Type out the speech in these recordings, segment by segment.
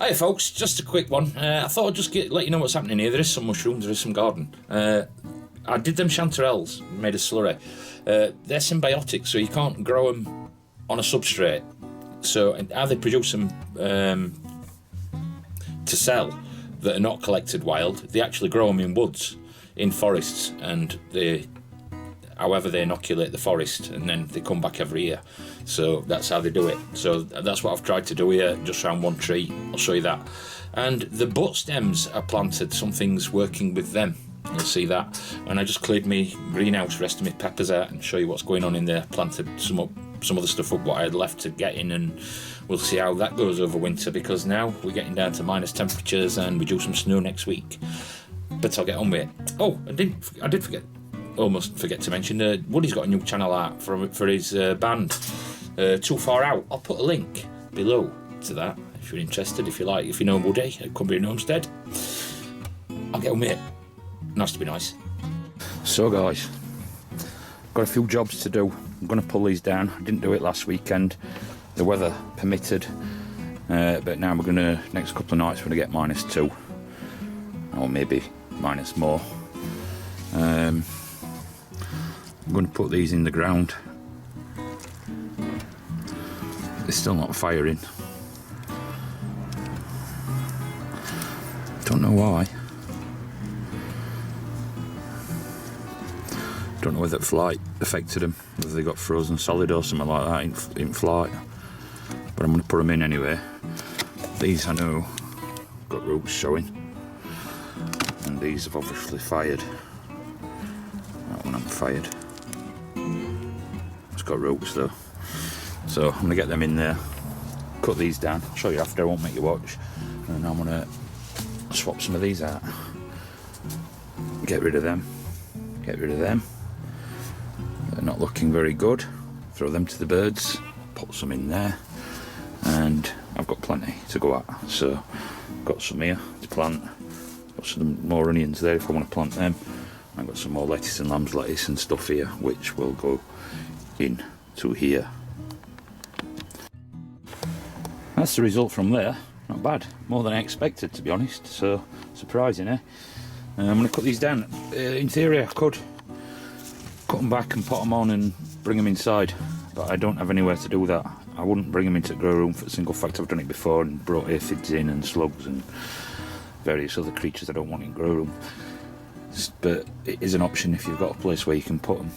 Hey folks, just a quick one. I thought I'd just let you know what's happening here. There is some mushrooms, there is some garden. I did them chanterelles, made a slurry. They're symbiotic, so you can't grow them on a substrate. So how they produce them to sell that are not collected wild, they actually grow them in woods, in forests, and however they inoculate the forest, and then they come back every year. So that's how they do it. So that's what I've tried to do here, just around one tree. I'll show you that. And the butt stems are planted, something's working with them. You'll see that. And I just cleared my greenhouse, rested my peppers out, and show you what's going on in there. Planted some other stuff up what I had left to get in, and we'll see how that goes over winter, because now we're getting down to minus temperatures and we do some snow next week. But I'll get on with it. Oh, I did forget. Almost forget to mention, Woody's got a new channel out for his band, Too Far Out. I'll put a link below to that if you're interested, if you know Woody at Cumbria and Homestead. I'll get on with it. Nice to be nice. So guys, got a few jobs to do. I'm going to pull these down. I didn't do it last weekend, the weather permitted, but now we're going to, next couple of nights we're going to get -2, or maybe minus more. I'm going to put these in the ground. They're still not firing. Don't know why. Don't know whether flight affected them, whether they got frozen solid or something like that in flight. But I'm going to put them in anyway. These I know got roots showing, and these have obviously fired. That one hasn't fired. It's got roots though. So I'm going to get them in there, cut these down, I'll show you after, I won't make you watch. And I'm going to swap some of these out. Get rid of them. Get rid of them. They're not looking very good. Throw them to the birds, put some in there, and I've got plenty to go at. So I've got some here to plant, got some more onions there if I want to plant them. I've got some more lettuce and lamb's lettuce and stuff here, which will go in to here. That's the result from there. Not bad, more than I expected, to be honest. So surprising, eh? I'm going to cut these down. In theory I could cut them back and pot them on and bring them inside, but I don't have anywhere to do that. I wouldn't bring them into the grow room for the simple fact I've done it before and brought aphids in and slugs and various other creatures I don't want in grow room. But it is an option if you've got a place where you can put them.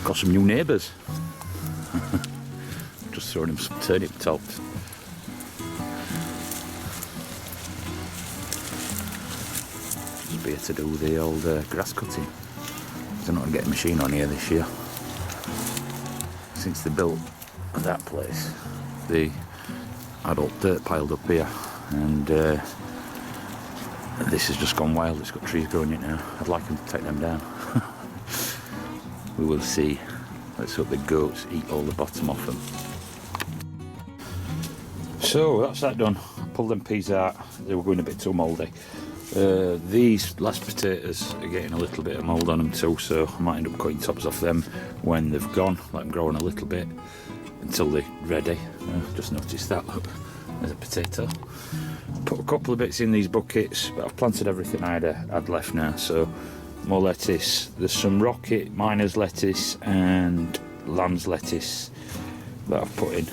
Got some new neighbours. Just throwing them some turnip tops. Just be here to do the old grass cutting. They're not going to get a machine on here this year. Since they built that place, the adult dirt piled up here, and this has just gone wild. It's got trees growing in it now. I'd like them to take them down. We will see. Let's hope the goats eat all the bottom off them. So that's that done. I pulled them peas out. They were going a bit too mouldy. These last potatoes are getting a little bit of mould on them too, so I might end up cutting tops off them when they've gone. Let them grow on a little bit until they're ready. Just noticed that. Look, there's a potato. Put a couple of bits in these buckets, but I've planted everything I had left now. So more lettuce. There's some rocket, miner's lettuce and lamb's lettuce that I've put in.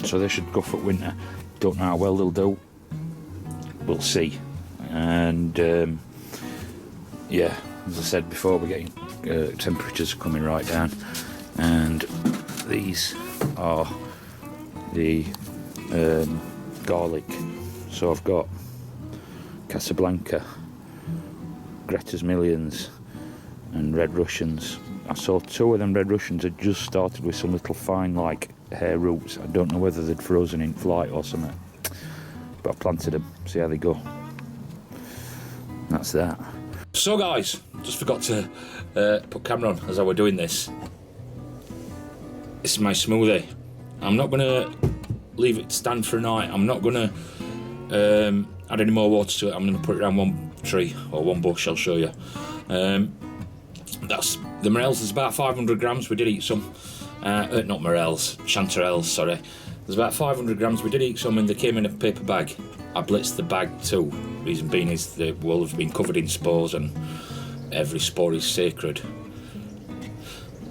So they should go for winter. Don't know how well they'll do. We'll see. And yeah, as I said before, we're getting temperatures coming right down. And these are the garlic. So I've got Casablanca, Greta's Millions and Red Russians. I saw 2 of them Red Russians had just started with some little fine like hair roots. I don't know whether they'd frozen in flight or something, but I planted them, see how they go. That's that. So guys, just forgot to put camera on as I were doing this. This is my smoothie. I'm not going to leave it stand for a night. I'm not going to add any more water to it. I'm going to put it around one tree or one bush. I'll show you. That's the morels. There's about 500 grams. We did eat some. Not morels, chanterelles, sorry. There's about 500 grams. We did eat some and they came in a paper bag. I blitzed the bag too. Reason being is they will have been covered in spores and every spore is sacred.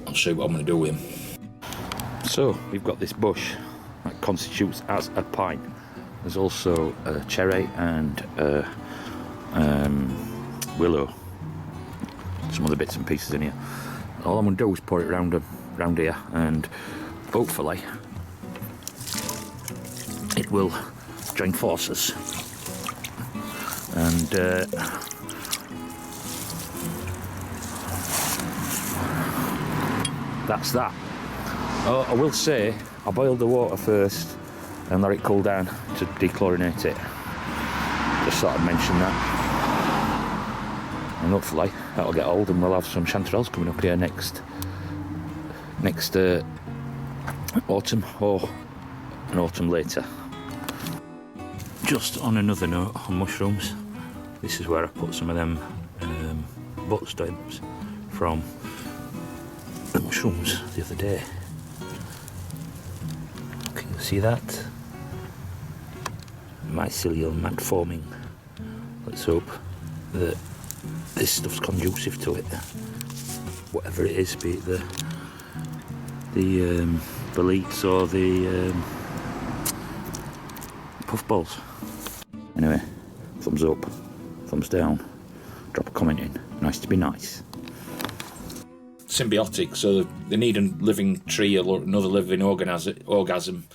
I'll show you what I'm going to do with them. So we've got this bush that constitutes as a pine. There's also a cherry and a willow. Some other bits and pieces in here. All I'm going to do is pour it round here, and hopefully it will join forces. And that's that. Oh, I will say I boiled the water first and let it cool down to dechlorinate it. Just thought I'd mention that. And hopefully that'll get old and we'll have some chanterelles coming up here next autumn or an autumn later. Just on another note on mushrooms, this is where I put some of them butt stems from the mushrooms the other day. Can you see that? Mycelial mat forming. Let's hope that this stuff's conducive to it. Whatever it is, be it the leeks or the puffballs. Anyway, thumbs up, thumbs down, drop a comment in. Nice to be nice. Symbiotic, so they need a living tree or another living organism